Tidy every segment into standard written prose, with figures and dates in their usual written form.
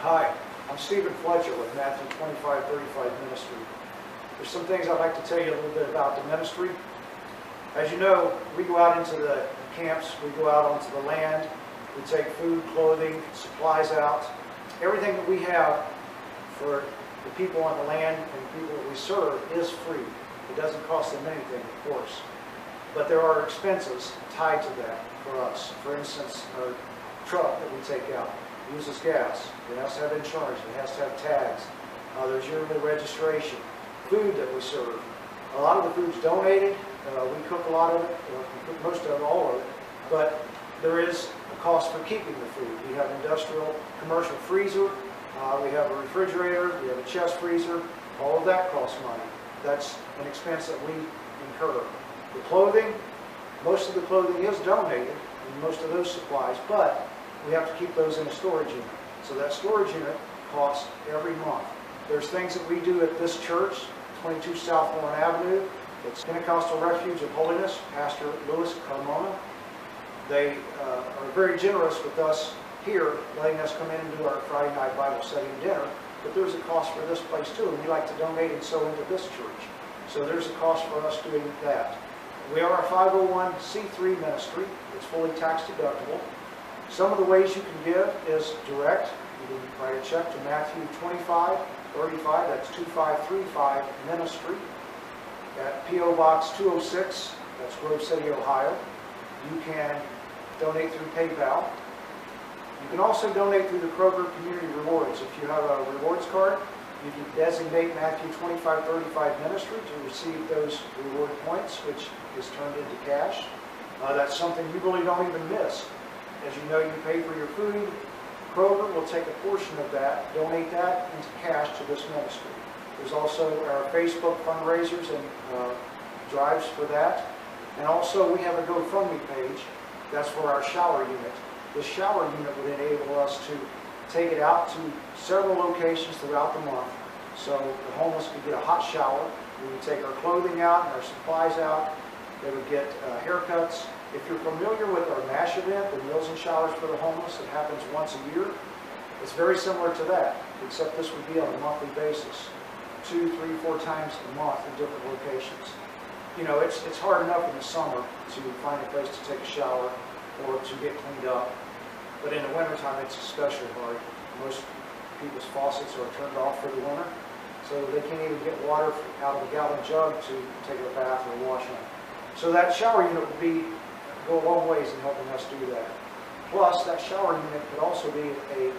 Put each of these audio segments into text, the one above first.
Hi, I'm Fletcher with Matthew 25:35 Ministry. There's some things I'd like to tell you a little bit about the ministry. As you know, we go out into the camps, we go out onto the land, we take food, clothing, supplies out. Everything that we have for the people on the land and the people that we serve is free. It doesn't cost them anything, of course. But there are expenses tied to that for us. For instance, our truck that we take out uses gas. It has to have insurance. It has to have tags. There's yearly registration. Food that we serve. A lot of the food's donated. We cook a lot of it. We cook most of it, all of it. But there is a cost for keeping the food. We have industrial, commercial freezer. We have a refrigerator. We have a chest freezer. All of that costs money. That's an expense that we incur. The clothing, most of the clothing is donated, and most of those supplies, but we have to keep those in a storage unit. So that storage unit costs every month. There's things that we do at this church, 22 South Warren Avenue. It's Pentecostal Refuge of Holiness, Pastor Louis Carmona. They are very generous with us here, letting us come in and do our Friday night Bible study and dinner. But there's a cost for this place too, and we like to donate and sow into this church. So there's a cost for us doing that. We are a 501c3 ministry. It's fully tax deductible. Some of the ways you can give is direct. You can write a check to Matthew 25:35. That's 2535 Ministry at P.O. Box 206. That's Grove City, Ohio. You can donate through PayPal. You can also donate through the Kroger Community Rewards. If you have a rewards card, you can designate Matthew 25:35 Ministry to receive those reward points, which is turned into cash. That's something you really don't even miss. As you know, you pay for your food. Kroger will take a portion of that, donate that into cash to this ministry. There's also our Facebook fundraisers and drives for that. And also we have a GoFund Me page. That's for our shower unit. This shower unit would enable us to take it out to several locations throughout the month. So the homeless could get a hot shower. We would take our clothing out and our supplies out. They would get haircuts. If you're familiar with our MASH event, the Meals and Showers for the Homeless, it happens once a year. It's very similar to that, except this would be on a monthly basis, 2, 3, 4 times a month in different locations. You know, it's hard enough in the summer to find a place to take a shower or to get cleaned up, but in the wintertime it's especially hard. Most people's faucets are turned off for the winter, so they can't even get water out of a gallon jug to take a bath or wash in. So that shower unit would go a long ways in helping us do that. Plus, that shower unit could also be a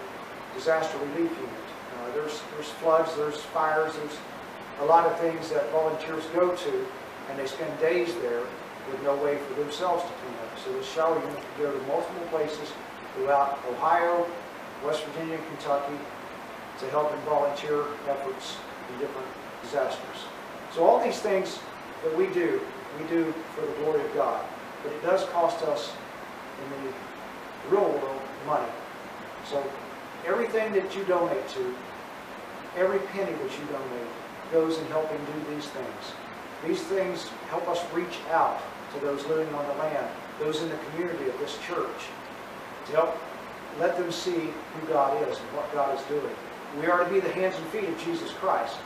disaster relief unit. There's floods, there's fires, there's a lot of things that volunteers go to, and they spend days there with no way for themselves to clean up. So the shower unit could go to multiple places throughout Ohio, West Virginia, and Kentucky to help in volunteer efforts in different disasters. So all these things that we do for the glory of God. But it does cost us in the real world money. So everything that you donate to, every penny that you donate, goes in helping do these things. These things help us reach out to those living on the land, those in the community of this church, to help let them see who God is and what God is doing. We are to be the hands and feet of Jesus Christ.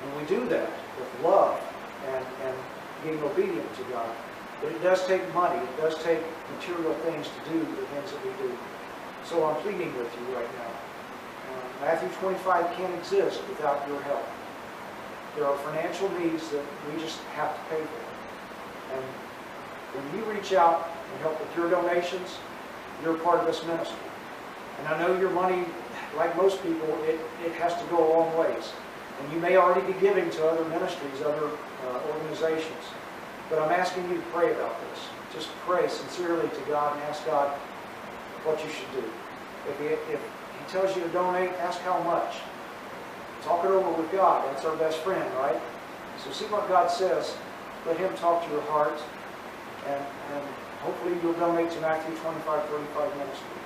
And we do that with love and being obedient to God. But it does take money. It does take material things to do the things that we do. So I'm pleading with you right now. Matthew 25 can't exist without your help. There are financial needs that we just have to pay for. And when you reach out and help with your donations, you're part of this ministry. And I know your money, like most people, it has to go a long ways. And you may already be giving to other ministries, other organizations. But I'm asking you to pray about this. Just pray sincerely to God and ask God what you should do. If He tells you to donate, ask how much. Talk it over with God. That's our best friend, right? So see what God says. Let Him talk to your heart. And hopefully you'll donate to Matthew 25:35 Ministry.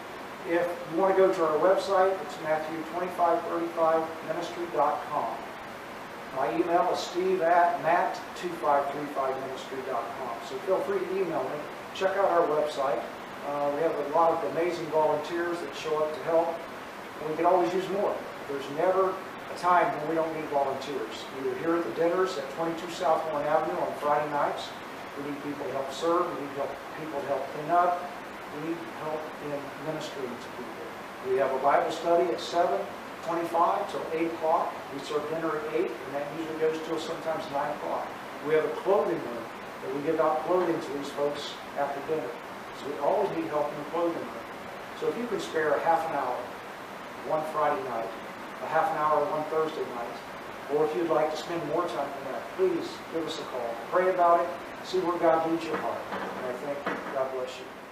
If you want to go to our website, it's Matthew25:35ministry.com. My email is steve@mat2535ministry.com. So feel free to email me. Check out our website. We have a lot of amazing volunteers that show up to help. and we can always use more. There's never a time when we don't need volunteers. Either here at the dinners at 22 South Warren Avenue on Friday nights. We need people to help serve. We need people to help clean up. We need help in ministering to people. We have a Bible study at 7:25 till 8 o'clock. We serve dinner at 8, and that usually goes till sometimes 9 o'clock. We have a clothing room that we give out clothing to these folks after dinner. So we always need help in the clothing room. So if you could spare a half an hour one Friday night, a half an hour one Thursday night, or if you'd like to spend more time than that, please give us a call. Pray about it. See where God leads your heart. And I think God bless you.